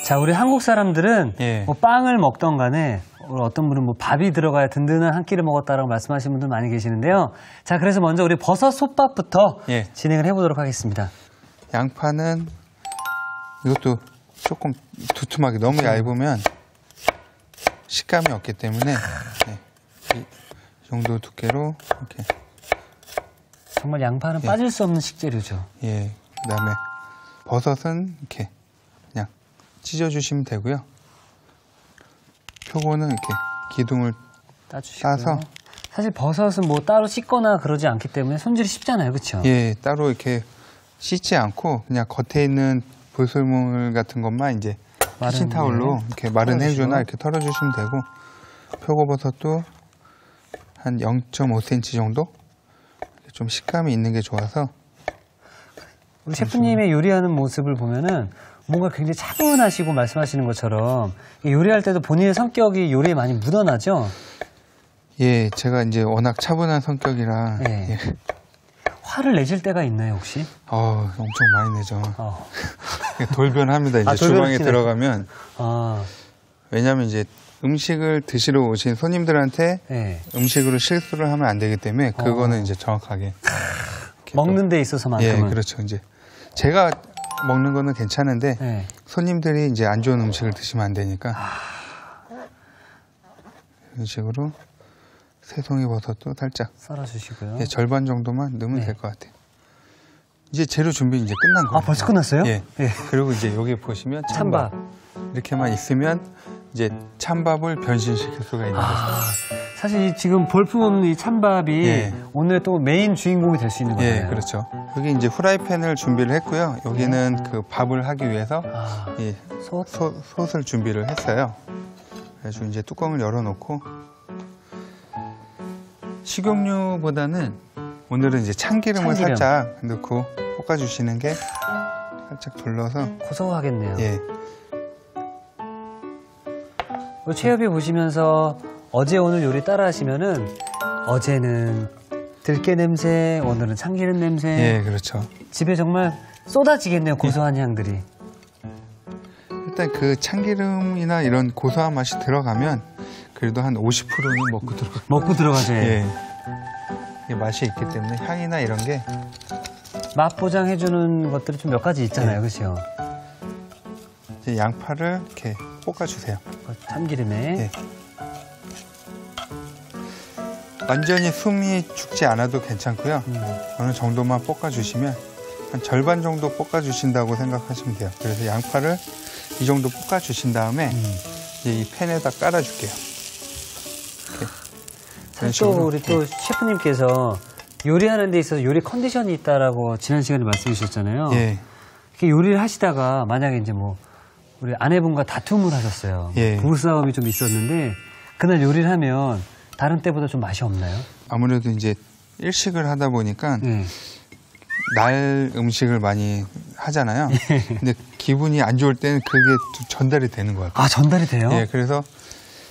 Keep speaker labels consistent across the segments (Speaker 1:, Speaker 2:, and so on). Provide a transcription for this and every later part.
Speaker 1: 자, 우리 한국 사람들은
Speaker 2: 예.
Speaker 1: 뭐 빵을 먹던 간에 어떤 분은 뭐 밥이 들어가야 든든한 한 끼를 먹었다라고 말씀하시는 분들 많이 계시는데요. 자, 그래서 먼저 우리 버섯 솥밥부터
Speaker 2: 예.
Speaker 1: 진행을 해보도록 하겠습니다.
Speaker 2: 양파는 이것도 조금 두툼하게 너무 얇으면 식감이 없기 때문에 이 정도 두께로 이렇게.
Speaker 1: 정말 양파는 빠질 수 없는 식재료죠.
Speaker 2: 예. 그다음에 버섯은 이렇게 그냥 찢어주시면 되고요. 표고는 이렇게 기둥을
Speaker 1: 따주시고요.
Speaker 2: 따서.
Speaker 1: 사실 버섯은 뭐 따로 씻거나 그러지 않기 때문에 손질이 쉽잖아요, 그렇죠?
Speaker 2: 예, 따로 이렇게 씻지 않고 그냥 겉에 있는 불순물 같은 것만 이제 키친타올로 이렇게 마른 행주나 이렇게 털어주시면 되고, 표고버섯도 한 0.5cm 정도 좀 식감이 있는 게 좋아서.
Speaker 1: 우리 셰프님의 요리하는 모습을 보면은 뭔가 굉장히 차분하시고 말씀하시는 것처럼 요리할 때도 본인의 성격이 요리에 많이 묻어나죠?
Speaker 2: 예, 제가 이제 워낙 차분한 성격이라.
Speaker 1: 예.
Speaker 2: 예.
Speaker 1: 화를 내실 때가 있나요, 혹시?
Speaker 2: 엄청 많이 내죠. 돌변합니다. 이제 주방에 들어가면. 왜냐하면 이제 음식을 드시러 오신 손님들한테 음식으로 실수를 하면 안 되기 때문에 그거는 이제 정확하게.
Speaker 1: 먹는 데 있어서만큼은.
Speaker 2: 예, 그렇죠. 이제 제가 먹는 거는 괜찮은데 손님들이 이제 안 좋은 음식을 드시면 안 되니까. 이런 식으로 새송이 버섯도 살짝
Speaker 1: 썰어주시고요.
Speaker 2: 예, 절반 정도만 넣으면 될 것 같아요. 이제 재료 준비 이제 끝난 거예요.
Speaker 1: 벌써 끝났어요?
Speaker 2: 예. 그리고 이제 여기 보시면 찬밥. 이렇게만 있으면 이제 찬밥을 변신시킬 수가 있는 거죠.
Speaker 1: 사실 지금 볼품없는 이 찬밥이 오늘 또 메인 주인공이 될 수 있는 거예요.
Speaker 2: 예, 그렇죠. 여기 이제 후라이팬을 준비를 했고요. 여기는 그 밥을 하기 위해서 이 솥을 준비를 했어요. 그래서 이제 뚜껑을 열어놓고, 식용유보다는 오늘은 이제 참기름을 살짝 넣고 볶아주시는 게 살짝 둘러서.
Speaker 1: 고소하겠네요.
Speaker 2: 예.
Speaker 1: 최협이 보시면서 어제 오늘 요리 따라 하시면은 어제는 들깨 냄새, 오늘은 참기름 냄새.
Speaker 2: 예, 그렇죠.
Speaker 1: 집에 정말 쏟아지겠네요, 고소한 향들이.
Speaker 2: 일단 그 참기름이나 이런 고소한 맛이 들어가면 그래도 한 50%는
Speaker 1: 먹고 들어가죠.
Speaker 2: 예. 이게 맛이 있기 때문에 향이나 이런 게.
Speaker 1: 맛 보장해주는 것들이 좀 몇 가지 있잖아요, 그렇죠?
Speaker 2: 이제 양파를 이렇게 볶아주세요.
Speaker 1: 참기름에.
Speaker 2: 완전히 숨이 죽지 않아도 괜찮고요. 어느 정도만 볶아주시면 한 절반 정도 볶아주신다고 생각하시면 돼요. 그래서 양파를 이 정도 볶아주신 다음에 이제 이 팬에다 깔아줄게요.
Speaker 1: 또 우리 또 셰프님께서 요리하는 데 있어서 요리 컨디션이 있다라고 지난 시간에 말씀해 주셨잖아요.
Speaker 2: 예.
Speaker 1: 요리를 하시다가 만약에 이제 뭐 우리 아내분과 다툼을 하셨어요. 부부싸움이 좀 있었는데 그날 요리를 하면 다른 때보다 좀 맛이 없나요?
Speaker 2: 아무래도 이제 일식을 하다 보니까 날 음식을 많이 하잖아요. 근데 기분이 안 좋을 때는 그게 전달이 되는 것 같아요.
Speaker 1: 전달이 돼요?
Speaker 2: 예, 그래서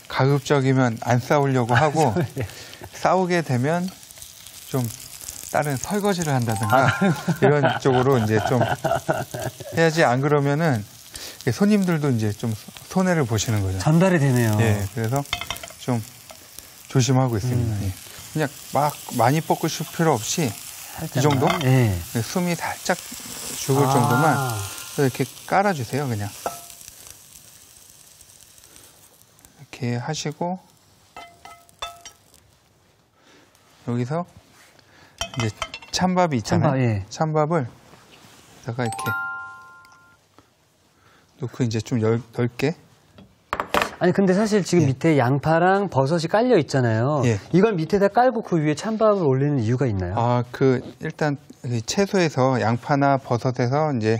Speaker 2: 가급적이면 안 싸우려고 하고 싸우게 되면 좀 다른 설거지를 한다든가 이런 쪽으로 이제 좀 해야지, 안 그러면은 손님들도 이제 좀 손해를 보시는 거죠.
Speaker 1: 전달이 되네요.
Speaker 2: 예, 그래서 좀 조심하고 있습니다. 예. 그냥 막 많이 볶으실 필요 없이 이 정도? 숨이 살짝 죽을 정도만 이렇게 깔아주세요, 그냥. 이렇게 하시고, 여기서 이제 찬밥이 있잖아요. 찬밥을 여기다가 이렇게 놓고 이제 좀 넓게.
Speaker 1: 아니 근데 사실 지금 밑에 양파랑 버섯이 깔려 있잖아요. 이걸 밑에다 깔고 그 위에 찬밥을 올리는 이유가 있나요?
Speaker 2: 일단 채소에서 양파나 버섯에서 이제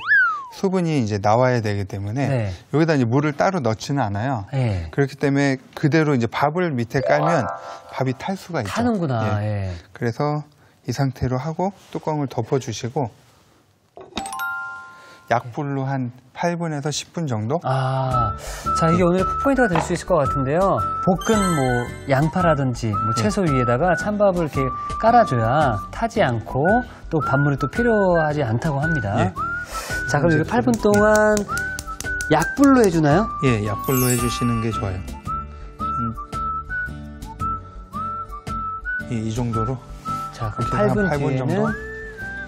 Speaker 2: 수분이 이제 나와야 되기 때문에 여기다 이제 물을 따로 넣지는 않아요. 그렇기 때문에 그대로 이제 밥을 밑에 깔면 밥이 탈 수가 있죠.
Speaker 1: 타는구나.
Speaker 2: 그래서 이 상태로 하고 뚜껑을 덮어주시고 약불로 한 8분에서 10분 정도?
Speaker 1: 자, 이게 오늘의 쿡포인트가 될 수 있을 것 같은데요. 볶은 뭐 양파라든지 뭐 채소 위에다가 찬밥을 이렇게 깔아줘야 타지 않고 또 밥물이 또 필요하지 않다고 합니다. 자, 그럼 이렇게 8분 동안 약불로 해주나요?
Speaker 2: 예, 약불로 해주시는 게 좋아요. 이 정도로.
Speaker 1: 자, 그럼
Speaker 2: 이렇게
Speaker 1: 8분,
Speaker 2: 한 8분 정도?
Speaker 1: 뒤에는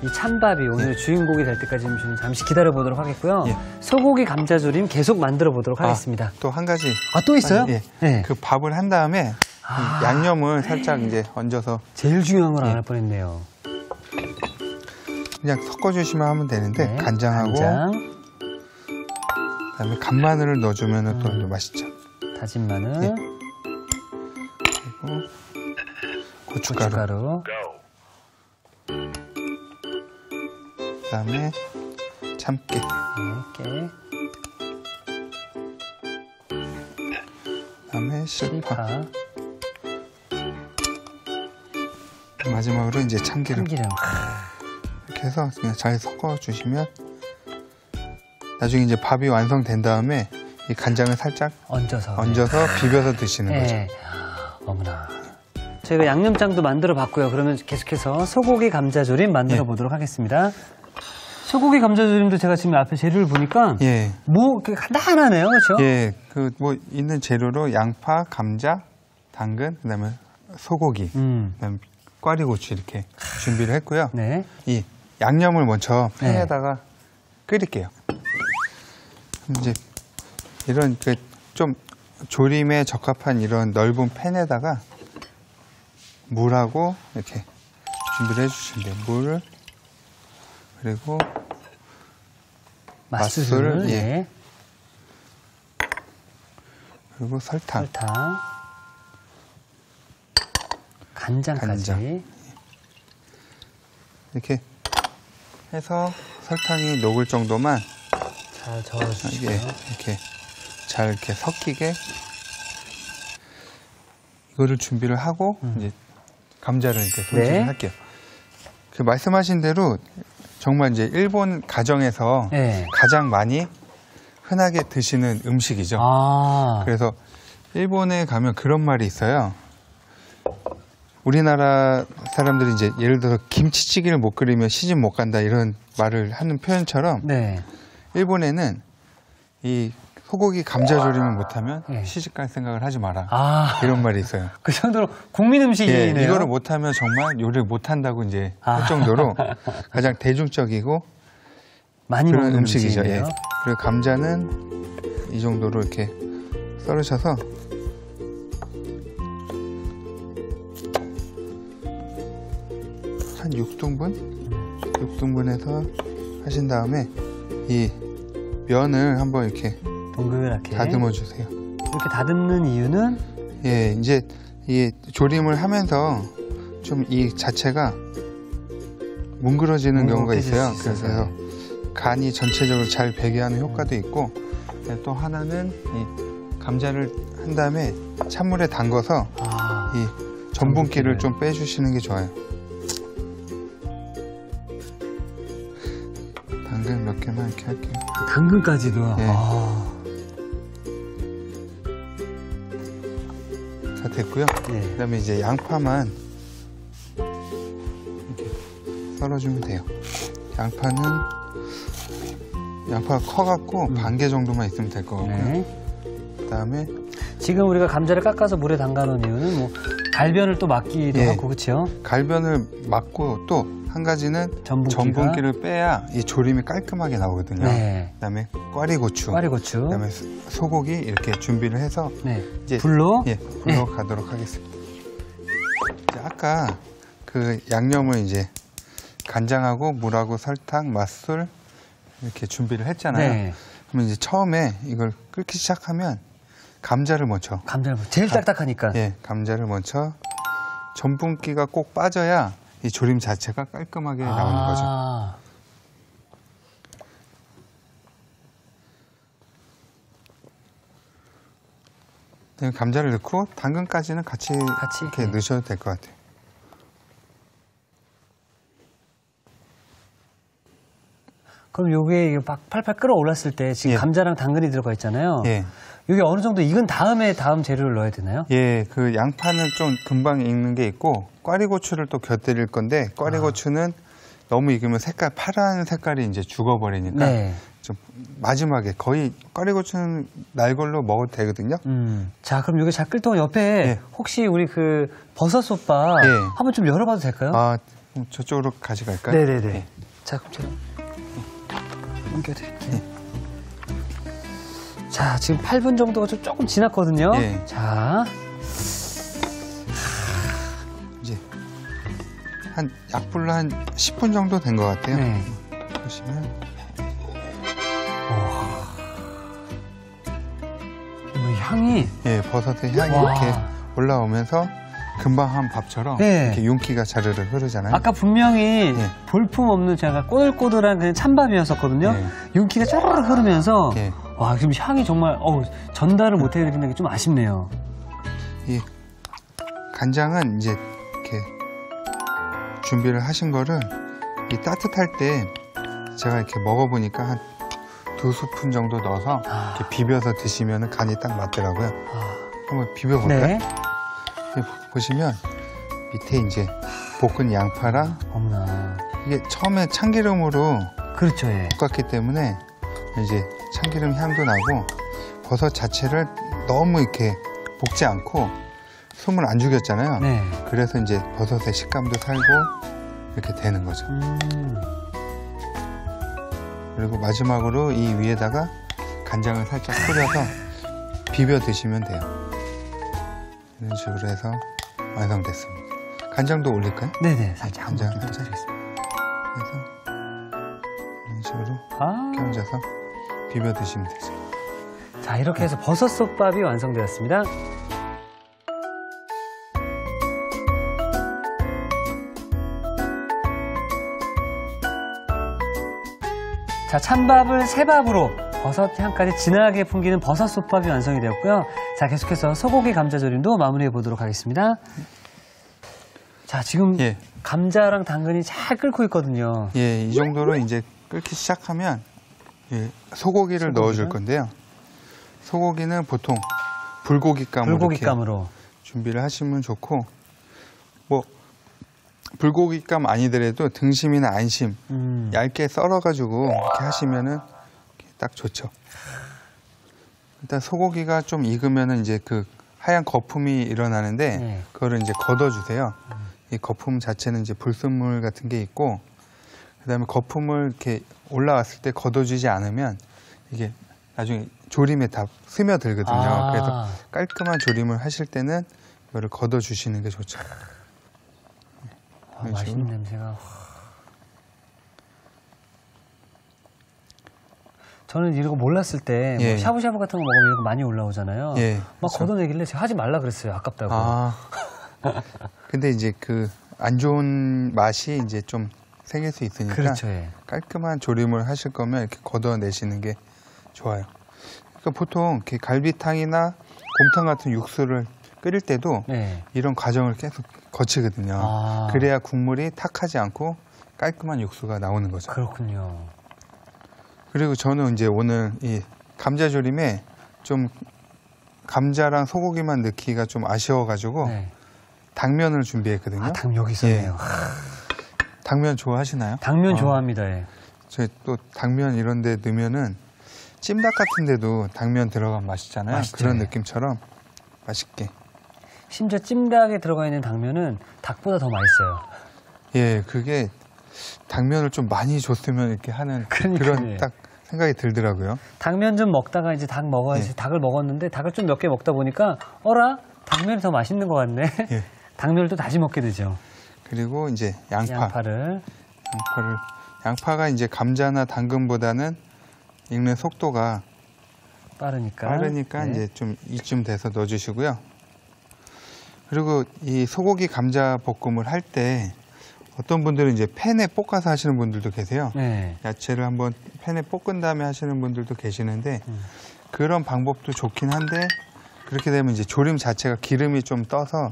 Speaker 1: 이 찬밥이 오늘 주인공이 될 때까지 좀 잠시 기다려 보도록 하겠고요.
Speaker 2: 예.
Speaker 1: 소고기 감자조림 계속 만들어 보도록 하겠습니다.
Speaker 2: 또 한 가지.
Speaker 1: 또 있어요?
Speaker 2: 예.
Speaker 1: 네.
Speaker 2: 그 밥을 한 다음에 이 양념을 살짝 이제 얹어서
Speaker 1: 제일 중요한 걸 안
Speaker 2: 예.
Speaker 1: 할 뻔했네요.
Speaker 2: 그냥 섞어주시면 하면 되는데
Speaker 1: 네,
Speaker 2: 간장하고
Speaker 1: 간장,
Speaker 2: 그다음에 간마늘을 넣어주면 또 맛있죠.
Speaker 1: 다진 마늘,
Speaker 2: 예. 그리고 고춧가루.
Speaker 1: 고춧가루,
Speaker 2: 그다음에 참깨.
Speaker 1: 깨,
Speaker 2: 그다음에 실파.
Speaker 1: 실파,
Speaker 2: 마지막으로 이제 참기름.
Speaker 1: 참기름.
Speaker 2: 이렇게 해서 그냥 잘 섞어주시면 나중에 이제 밥이 완성된 다음에 이 간장을 살짝
Speaker 1: 얹어서
Speaker 2: 비벼서 드시는 거죠.
Speaker 1: 네. 어머나. 저희가 양념장도 만들어 봤고요. 그러면 계속해서 소고기 감자조림 만들어
Speaker 2: 예.
Speaker 1: 보도록 하겠습니다. 소고기 감자조림도 제가 지금 앞에 재료를 보니까
Speaker 2: 예.
Speaker 1: 뭐 간단하네요, 그렇죠?
Speaker 2: 예, 그 뭐 있는 재료로 양파, 감자, 당근, 그다음에 소고기, 그다음에 꽈리고추 이렇게 준비를 했고요.
Speaker 1: 네.
Speaker 2: 이 양념을 먼저 팬에다가 끓일게요. 이제 이런 그 좀 조림에 적합한 이런 넓은 팬에다가 물하고 이렇게 준비를 해주시면 돼요. 물 그리고 맛술,
Speaker 1: 예.
Speaker 2: 예. 그리고 설탕.
Speaker 1: 간장까지.
Speaker 2: 간장. 이렇게 해서 설탕이 녹을 정도만
Speaker 1: 잘 저어주시고요.
Speaker 2: 이렇게 잘 이렇게 섞이게 이거를 준비를 하고 이제 감자를 이렇게 손질을
Speaker 1: 네.
Speaker 2: 할게요. 그 말씀하신 대로 정말 이제 일본 가정에서
Speaker 1: 네.
Speaker 2: 가장 많이 흔하게 드시는 음식이죠.
Speaker 1: 아,
Speaker 2: 그래서 일본에 가면 그런 말이 있어요. 우리나라 사람들이 이제 예를 들어서 김치찌개를 못 끓이면 시집 못 간다 이런 말을 하는 표현처럼
Speaker 1: 네.
Speaker 2: 일본에는 이 소고기 감자조림을 못하면
Speaker 1: 네.
Speaker 2: 시집 갈 생각을 하지 마라.
Speaker 1: 아,
Speaker 2: 이런 말이 있어요.
Speaker 1: 그 정도로 국민 음식이네요.
Speaker 2: 예, 이거를 못하면 정말 요리를 못한다고 이제 할 정도로 가장 대중적이고
Speaker 1: 많이
Speaker 2: 그런
Speaker 1: 먹는
Speaker 2: 음식이죠.
Speaker 1: 음식이네요.
Speaker 2: 예. 그리고 감자는 이 정도로 이렇게 썰으셔서 한 6등분해서 하신 다음에 이 면을 한번 이렇게
Speaker 1: 동그랗게
Speaker 2: 다듬어 주세요.
Speaker 1: 이렇게 다듬는 이유는
Speaker 2: 예, 이제 이 조림을 하면서 좀 이 자체가 뭉그러지는 경우가
Speaker 1: 뭉그러질
Speaker 2: 있어요.
Speaker 1: 수 있어서.
Speaker 2: 그래서 간이 전체적으로 잘 배게 하는 효과도 있고 또 하나는 이 감자를 한 다음에 찬물에 담궈서 이 전분기를 좀 빼주시는 게 좋아요. 당근 몇 개만 이렇게 할게요.
Speaker 1: 당근까지도.
Speaker 2: 예.
Speaker 1: 아,
Speaker 2: 다 됐고요.
Speaker 1: 네.
Speaker 2: 그다음에 이제 양파만 이렇게 썰어주면 돼요. 양파가 커갖고 반 개 정도만 있으면 될 것 같고요.
Speaker 1: 네.
Speaker 2: 그다음에
Speaker 1: 지금 우리가 감자를 깎아서 물에 담가놓은 이유는 뭐 갈변을 또 막기도
Speaker 2: 예.
Speaker 1: 하고 그렇죠?
Speaker 2: 갈변을 막고 또 한 가지는 전분기를 빼야 이 조림이 깔끔하게 나오거든요.
Speaker 1: 네.
Speaker 2: 그다음에 꽈리고추,
Speaker 1: 꽈리고추.
Speaker 2: 그다음에 소고기 이렇게 준비를 해서
Speaker 1: 네.
Speaker 2: 이제
Speaker 1: 불로.
Speaker 2: 불러 가도록 하겠습니다. 이제 아까 그 양념을 이제 간장하고 물하고 설탕, 맛술 이렇게 준비를 했잖아요.
Speaker 1: 네.
Speaker 2: 그러면 이제 처음에 이걸 끓기 시작하면 감자를 먼저
Speaker 1: 감자를 제일 딱딱하니까.
Speaker 2: 예, 감자를 먼저 전분기가 꼭 빠져야 이 조림 자체가 깔끔하게 나오는 거죠. 그다음에 감자를 넣고 당근까지는 같이 이렇게
Speaker 1: 네.
Speaker 2: 넣으셔도 될 것 같아요.
Speaker 1: 그럼 요게 팔팔 끓어올랐을 때 지금
Speaker 2: 예.
Speaker 1: 감자랑 당근이 들어가 있잖아요.
Speaker 2: 예.
Speaker 1: 요게 어느 정도 익은 다음에 다음 재료를 넣어야 되나요?
Speaker 2: 예, 그 양파는 좀 금방 익는 게 있고 꽈리고추를 또 곁들일 건데 꽈리고추는 너무 익으면 파란 색깔이 이제 죽어버리니까
Speaker 1: 네.
Speaker 2: 좀 마지막에 거의 끓이고추는 날걸로 먹어도 되거든요.
Speaker 1: 자, 그럼 여기 잣글통 옆에
Speaker 2: 예.
Speaker 1: 혹시 우리 그 버섯솥밥
Speaker 2: 예.
Speaker 1: 한번 좀 열어봐도 될까요?
Speaker 2: 아, 그럼 저쪽으로 가져갈까요?
Speaker 1: 네네네.
Speaker 2: 예.
Speaker 1: 자, 그럼 제가 옮겨드릴게요. 자, 지금 8분 정도가 좀 조금 지났거든요.
Speaker 2: 예.
Speaker 1: 자,
Speaker 2: 이제 한 약불로 한 10분 정도 된 것 같아요.
Speaker 1: 네.
Speaker 2: 보시면
Speaker 1: 이 향이
Speaker 2: 예, 버섯의 향이
Speaker 1: 와.
Speaker 2: 이렇게 올라오면서 금방 한 밥처럼
Speaker 1: 네.
Speaker 2: 이렇게 윤기가 자르르 흐르잖아요.
Speaker 1: 아까 분명히
Speaker 2: 예.
Speaker 1: 볼품 없는 제가 꼬들꼬들한 그냥 찬밥이었었거든요.
Speaker 2: 예.
Speaker 1: 윤기가 쫘르르 흐르면서
Speaker 2: 예.
Speaker 1: 와, 지금 향이 정말 전달을 못 해드리는 게 좀 아쉽네요.
Speaker 2: 이 간장은 이제 이렇게 준비를 하신 거를 이 따뜻할 때 제가 이렇게 먹어보니까 한 2스푼 정도 넣어서 이렇게 비벼서 드시면 간이 딱 맞더라고요. 한번 비벼볼까요?
Speaker 1: 네.
Speaker 2: 보시면 밑에 이제 볶은 양파랑
Speaker 1: 어머나.
Speaker 2: 이게 처음에 참기름으로
Speaker 1: 그렇죠, 예.
Speaker 2: 볶았기 때문에 이제 참기름 향도 나고 버섯 자체를 너무 이렇게 볶지 않고 숨을 안 죽였잖아요.
Speaker 1: 네.
Speaker 2: 그래서 이제 버섯의 식감도 살고 이렇게 되는 거죠. 그리고 마지막으로 이 위에다가 간장을 살짝 뿌려서 비벼 드시면 돼요. 이런 식으로 해서 완성됐습니다. 간장도 올릴까요?
Speaker 1: 네네. 살짝
Speaker 2: 간장.
Speaker 1: 한번 기다리겠습니다.
Speaker 2: 그래서 이런 식으로
Speaker 1: 아.
Speaker 2: 이렇게 얹어서 비벼 드시면 되죠.
Speaker 1: 자, 이렇게 해서 버섯솥밥이 완성되었습니다. 자, 찬밥을 새밥으로 버섯 향까지 진하게 풍기는 버섯솥밥이 완성이 되었고요. 자, 계속해서 소고기 감자조림도 마무리해 보도록 하겠습니다. 자, 지금
Speaker 2: 예.
Speaker 1: 감자랑 당근이 잘 끓고 있거든요.
Speaker 2: 예, 이 정도로 이제 끓기 시작하면 예, 소고기를 넣어줄 건데요. 소고기는 보통 불고기감으로
Speaker 1: 불고기감으로.
Speaker 2: 이렇게 준비를 하시면 좋고, 뭐 불고기감 아니더라도 등심이나 안심 얇게 썰어가지고 이렇게 하시면은 이렇게 딱 좋죠. 일단 소고기가 좀 익으면은 이제 그 하얀 거품이 일어나는데
Speaker 1: 네.
Speaker 2: 그거를 이제 걷어주세요. 이 거품 자체는 이제 불순물 같은 게 있고, 그다음에 거품을 이렇게 올라왔을 때 걷어주지 않으면 이게 나중에 조림에 다 스며들거든요.
Speaker 1: 아.
Speaker 2: 그래서 깔끔한 조림을 하실 때는 이거를 걷어주시는 게 좋죠.
Speaker 1: 맛있는 냄새가. 저는 이런 거 몰랐을 때 뭐
Speaker 2: 예.
Speaker 1: 샤브샤브 같은 거 먹으면 이런 거 많이 올라오잖아요.
Speaker 2: 예,
Speaker 1: 막
Speaker 2: 그렇죠.
Speaker 1: 걷어내길래 제가 하지 말라 그랬어요. 아깝다고.
Speaker 2: 아, 근데 이제 그 안 좋은 맛이 이제 좀 생길 수 있으니까
Speaker 1: 그렇죠. 예.
Speaker 2: 깔끔한 조림을 하실 거면 이렇게 걷어내시는 게 좋아요. 그러니까 보통 이렇게 갈비탕이나 곰탕 같은 육수를 끓일 때도
Speaker 1: 네.
Speaker 2: 이런 과정을 계속 거치거든요.
Speaker 1: 아.
Speaker 2: 그래야 국물이 탁하지 않고 깔끔한 육수가 나오는 거죠.
Speaker 1: 그렇군요.
Speaker 2: 그리고 저는 이제 오늘 이 감자조림에 좀 감자랑 소고기만 넣기가 좀 아쉬워가지고
Speaker 1: 네.
Speaker 2: 당면을 준비했거든요.
Speaker 1: 아, 당 여기 있었네요.
Speaker 2: 당면 좋아하시나요?
Speaker 1: 당면 좋아합니다. 예.
Speaker 2: 저희 또 당면 이런 데 넣으면은 찜닭 같은 데도 당면 들어가면 맛있잖아요.
Speaker 1: 맛있죠,
Speaker 2: 그런
Speaker 1: 예.
Speaker 2: 느낌처럼 맛있게.
Speaker 1: 심지어 찜닭에 들어가 있는 당면은 닭보다 더 맛있어요.
Speaker 2: 예, 그게 당면을 좀 많이 줬으면 이렇게 하는
Speaker 1: 그러니까요.
Speaker 2: 그런 딱 생각이 들더라고요.
Speaker 1: 당면 좀 먹다가 이제 닭 먹어야지
Speaker 2: 예.
Speaker 1: 닭을 먹었는데 닭을 좀 몇 개 먹다 보니까 어라? 당면이 더 맛있는 것 같네.
Speaker 2: 예.
Speaker 1: 당면을 또 다시 먹게 되죠.
Speaker 2: 그리고 이제 양파가 이제 감자나 당근보다는 익는 속도가 빠르니까
Speaker 1: 네.
Speaker 2: 이제 좀 이쯤 돼서 넣어주시고요. 그리고 이 소고기 감자 볶음을 할 때 어떤 분들은 이제 팬에 볶아서 하시는 분들도 계세요.
Speaker 1: 네.
Speaker 2: 야채를 한번 팬에 볶은 다음에 하시는 분들도 계시는데 그런 방법도 좋긴 한데 그렇게 되면 이제 조림 자체가 기름이 좀 떠서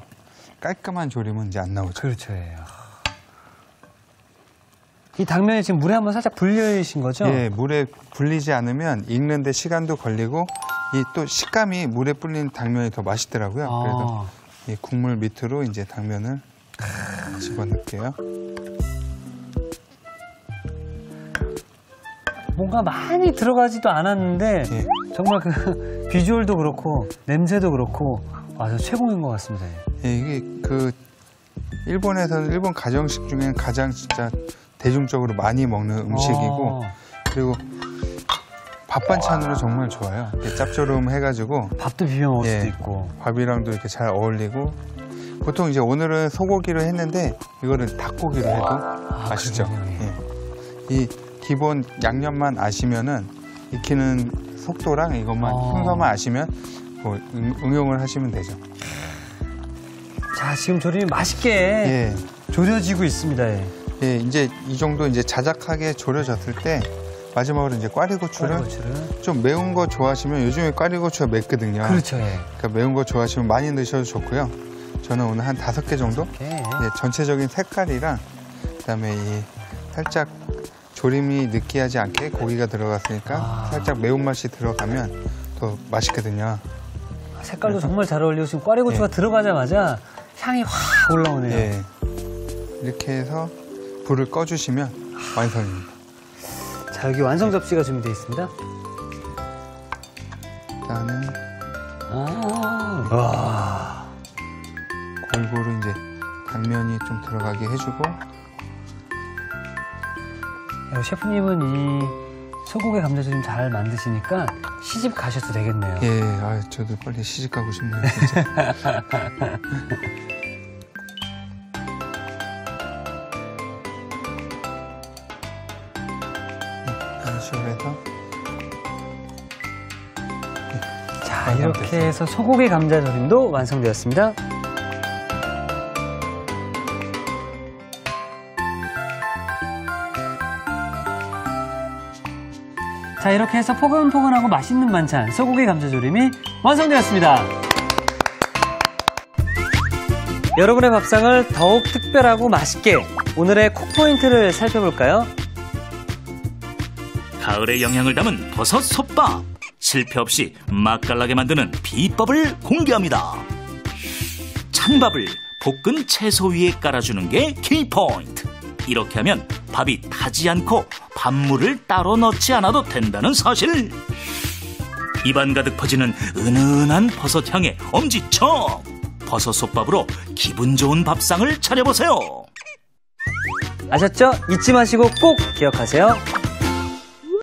Speaker 2: 깔끔한 조림은 이제 안 나오죠.
Speaker 1: 그렇죠. 예. 이 당면이 지금 물에 한번 살짝 불려신 거죠?
Speaker 2: 예, 물에 불리지 않으면 익는데 시간도 걸리고 이 또 식감이 물에 불린 당면이 더 맛있더라고요. 그래서 이 국물 밑으로 이제 당면을 집어넣을게요.
Speaker 1: 뭔가 많이 들어가지도 않았는데
Speaker 2: 예.
Speaker 1: 정말 그 비주얼도 그렇고 냄새도 그렇고 아주 최고인 것 같습니다.
Speaker 2: 예, 이게 그 일본에서는 일본 가정식 중에는 가장 진짜 대중적으로 많이 먹는 음식이고 그리고 밥 반찬으로 정말 좋아요. 이렇게 짭조름해가지고
Speaker 1: 밥도 비벼 먹을
Speaker 2: 예,
Speaker 1: 수도 있고
Speaker 2: 밥이랑도 이렇게 잘 어울리고 보통 이제 오늘은 소고기로 했는데 이거를 닭고기로 해도 맛있죠.
Speaker 1: 그러네요.
Speaker 2: 예. 이 기본 양념만 아시면은 익히는 속도랑 이것만 순서만 아시면 뭐 응용을 하시면 되죠.
Speaker 1: 자, 지금 조림이 맛있게
Speaker 2: 예.
Speaker 1: 졸여지고 있습니다. 예.
Speaker 2: 예, 이제 이 정도 이제 자작하게 졸여졌을 때 마지막으로 이제 꽈리고추를 좀 매운 거 좋아하시면 요즘에 꽈리고추가 맵거든요.
Speaker 1: 그렇죠. 예.
Speaker 2: 그러니까 매운 거 좋아하시면 많이 넣으셔도 좋고요. 저는 오늘 한 5개 정도?
Speaker 1: 예.
Speaker 2: 예, 전체적인 색깔이랑 그다음에 이 살짝 조림이 느끼하지 않게 고기가 들어갔으니까 살짝 매운맛이 들어가면 더 맛있거든요.
Speaker 1: 색깔도 정말 잘 어울리고 지금 꽈리고추가
Speaker 2: 예.
Speaker 1: 들어가자마자 향이 확 올라오네요.
Speaker 2: 예. 이렇게 해서 불을 꺼주시면 완성입니다.
Speaker 1: 자, 여기 완성 접시가 준비되어 있습니다.
Speaker 2: 일단은
Speaker 1: 와.
Speaker 2: 골고루 이제 당면이 좀 들어가게 해주고
Speaker 1: 셰프님은 이 소고기 감자조림 잘 만드시니까 시집 가셔도 되겠네요.
Speaker 2: 예, 아, 저도 빨리 시집 가고 싶네요, 진짜. 이런 식으로 해서
Speaker 1: 자, 이렇게 해서 소고기 감자조림도 완성되었습니다. 자, 이렇게 해서 포근포근하고 맛있는 반찬 소고기 감자조림이 완성되었습니다. 여러분의 밥상을 더욱 특별하고 맛있게 오늘의 콕포인트를 살펴볼까요?
Speaker 3: 가을의 영양을 담은 버섯 솥밥. 실패 없이 맛깔나게 만드는 비법을 공개합니다. 찬밥을 볶은 채소 위에 깔아주는 게 키포인트. 이렇게 하면 밥이 타지 않고 밥물을 따로 넣지 않아도 된다는 사실. 입안 가득 퍼지는 은은한 버섯 향에 엄지척. 버섯 솥밥으로 기분 좋은 밥상을 차려보세요.
Speaker 1: 아셨죠? 잊지 마시고 꼭 기억하세요.